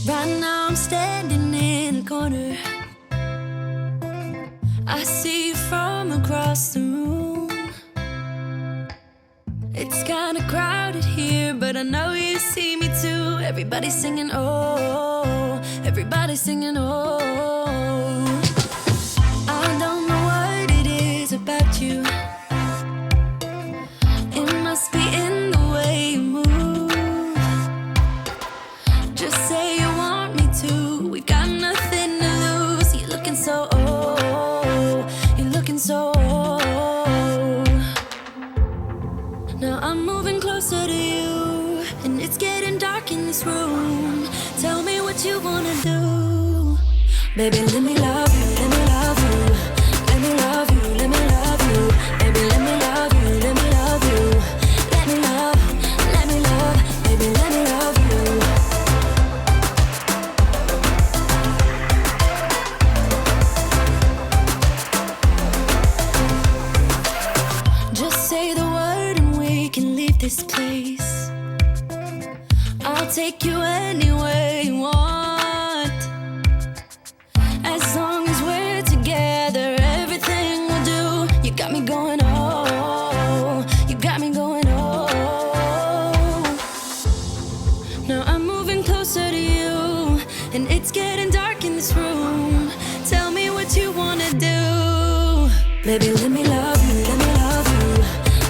Right now I'm standing in a corner. I see you from across the room. It's kinda crowded here, but I know you see me too. Everybody's singing, oh, everybody's singing, oh. I don't know what it is about you. It must be in the way you move. Just say you want me to. We got nothing to lose. You're looking so old. You're looking so old. Now I'm moving closer to you, and it's getting dark in this room. Tell me what you wanna do. Baby, let me love you, let me love you. Let me love you, let me love you. Baby, let me love you, let me love you. Let me love, baby, let me love you. Just say the word and we can leave this place. I'll take you anywhere you want. As long as we're together, everything we'll do. You got me going, oh, you got me going, oh. Now I'm moving closer to you, and it's getting dark in this room. Tell me what you wanna do. Baby, let me love you, let me love you.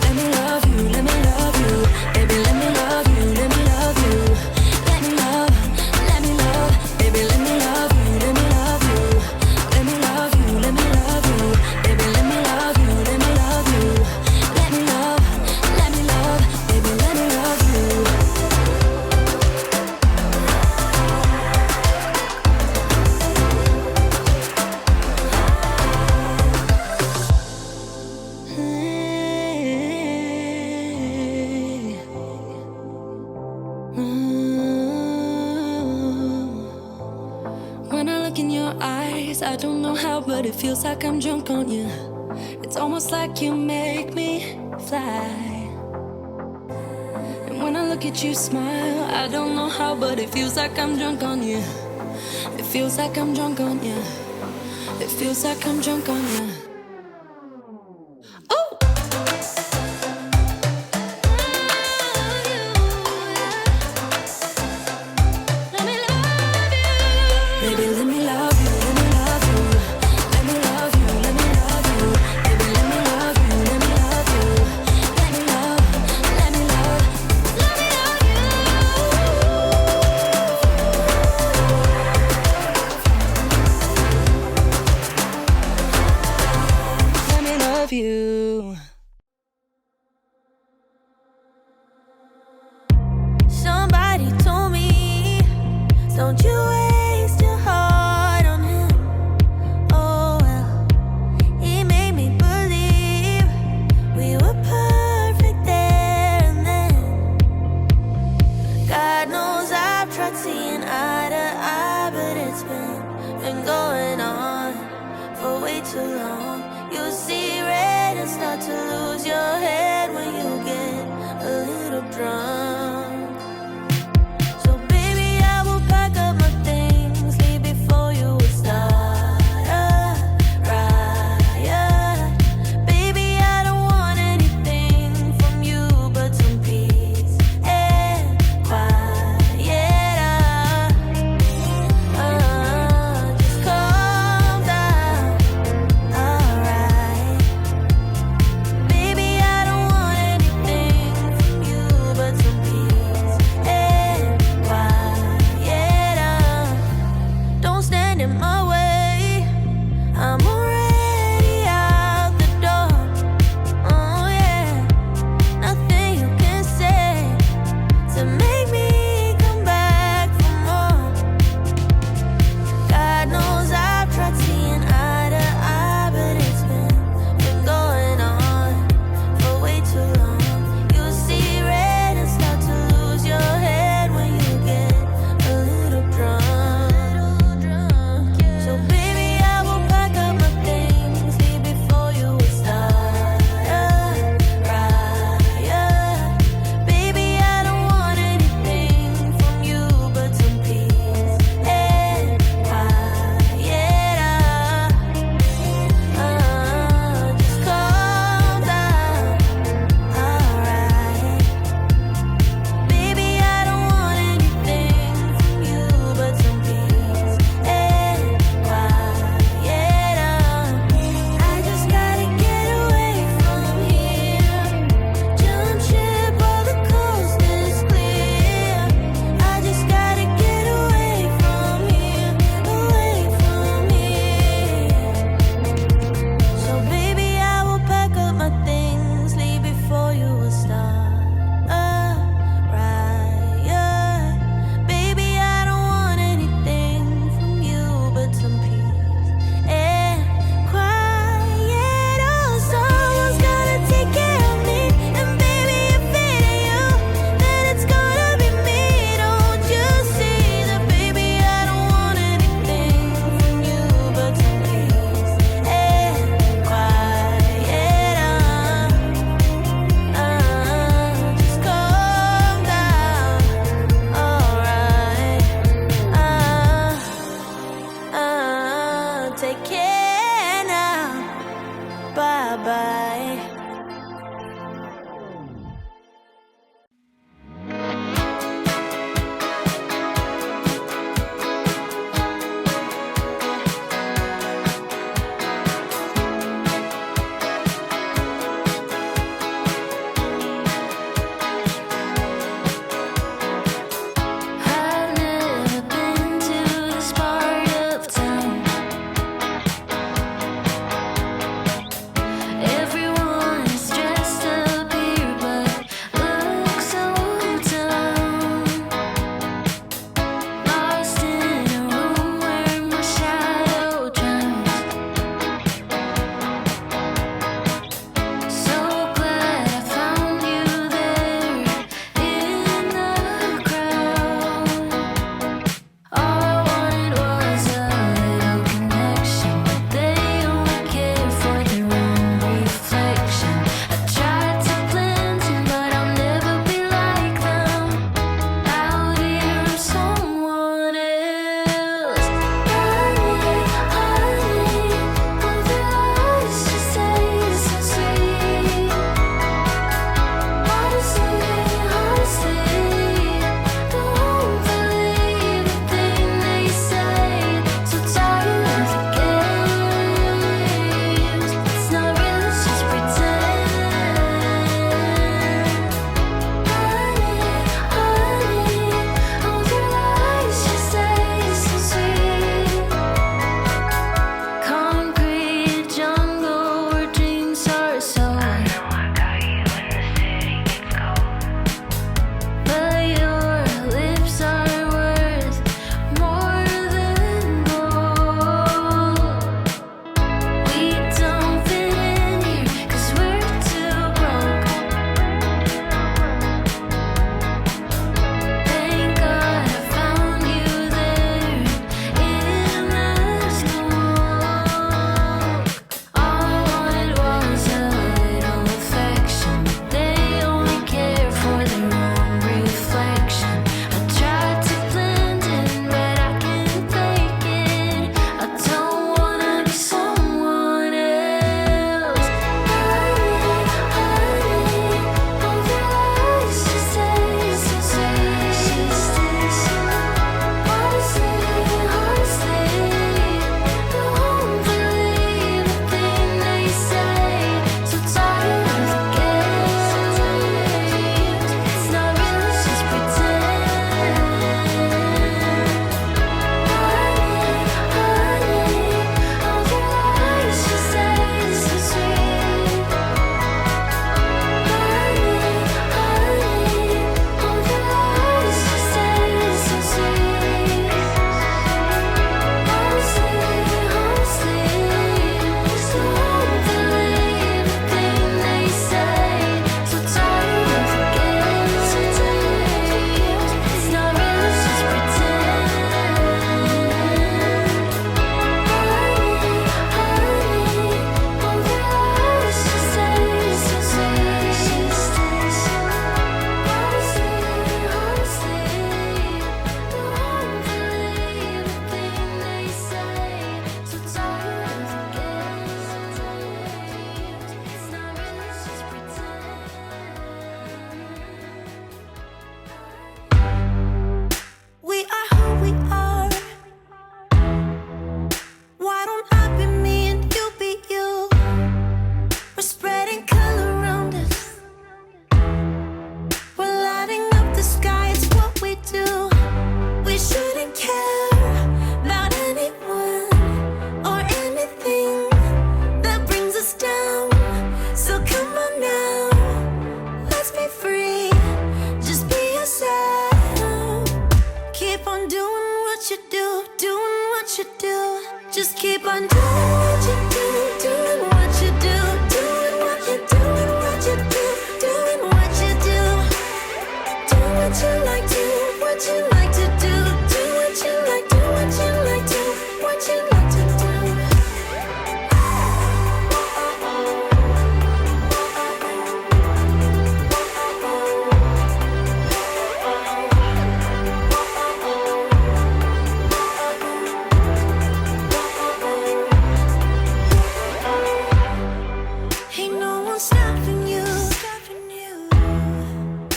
Let me love you, let me love you. Baby, let me love you, let me love you. Let me love, baby, let me love you, let me love you. Let me love you, let me love you. Baby, let me love you, let me love you. Let me love, baby, let me love you. When I look in your eyes, I don't know how, but it feels like I'm drunk on you. It's almost like you make me fly. And when I look at you smile, I don't know how, but it feels like I'm drunk on you. It feels like I'm drunk on you. It feels like I'm drunk on you. Oh! Baby, let me love you, let me love you. Let me love you, let me love you. Baby, let me love you, let me love you. Let me love, let me love, let me love you. Let me love you. Somebody told me, don't you waste your heart on him. Oh well, he made me believe we were perfect there and then. God knows I've tried seeing eye to eye, but it's been going on for way too long. You'll see red and start to lose your head when you get a little drunk. So baby, I will pack up my things, leave before you would start a riot. Baby, I don't want anything from you but some peace and quiet. Just calm down, alright. Baby, I don't want anything from you but some doing what you do. Just keep on doing what you do, doing what you do, doing what you do, what you do, doing what you do. Do what you like, do what you like to do, do what you like, do what you like, do what you like to do. Ain't no one stopping you.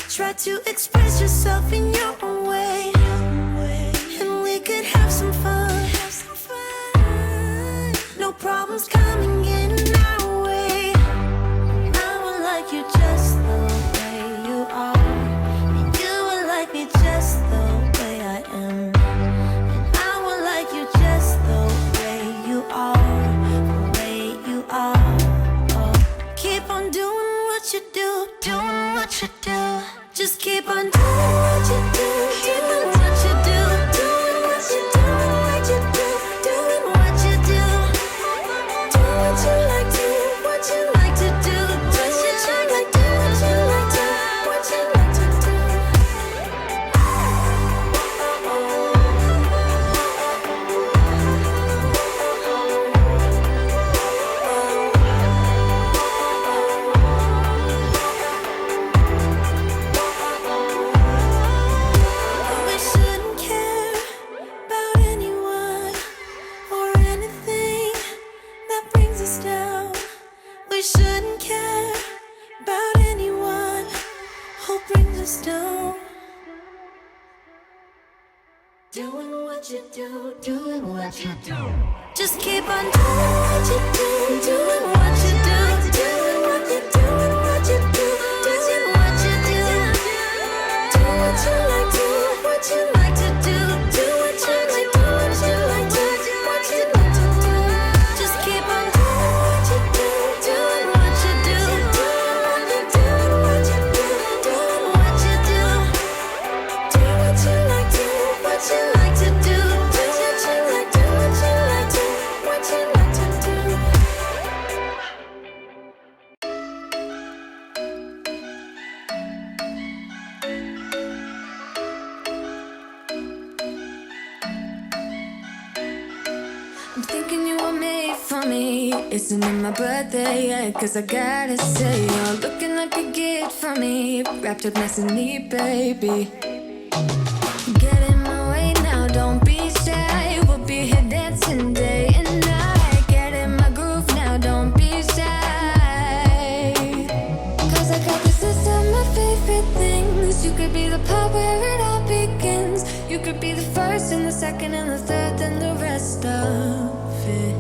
Try to express yourself in your own way, and we could have some fun. No problems coming in our way. I would like you just the way you are, and you would like me just the way I am. And I would like you just the way you are, the way you are. Oh. Keep on doing what you do, doing what you do. Just keep on doing what you do, doing what you do, doing what you do, what you do, doing what you do. Do what you like, do what you like to do, do what you like, do what you like to, what you like to do. We shouldn't care about anyone or anything that brings us down. We shouldn't care about anyone who brings us down. Doing what you do, doing what you do. Just keep on doing what you do, doing what you do, doing what you do, what you do, doing what you do. Do what you like, do what you like to do, do what you like, do what you like, do what you like to do. Just keep on doing what you do, doing what you do, doing what you do, what you do, doing what you do. Do what you like, do what you like to do, do what you like, do what you like, do what you like to do. I'm thinking you were made for me. Isn't it my birthday yet? Cause I gotta say, you're looking like a gift for me. Wrapped up nice and neat, baby. Get in my way now, don't be shy. We'll be here dancing day and night. Get in my groove now, don't be shy. Cause I got this list of my favorite things. You could be the part where it all begins. You could be the first and the second and the third and the rest of it.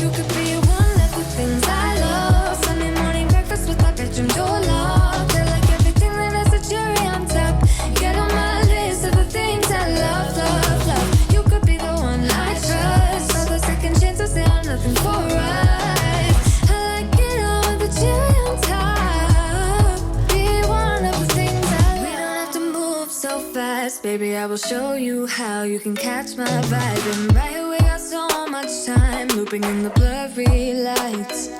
You could be one of the things I love. Sunday morning breakfast with our bedroom door locked. I like everything that has a cherry on top. Get on my list of the things I love, love, love. You could be the one I trust. All the second chances, they are nothing for us. I like it all with the cherry on top. Be one of the things I love. We don't have to move so fast, baby, I will show you how you can catch my vibe. And right, we got so much time, looping in the blurry lights.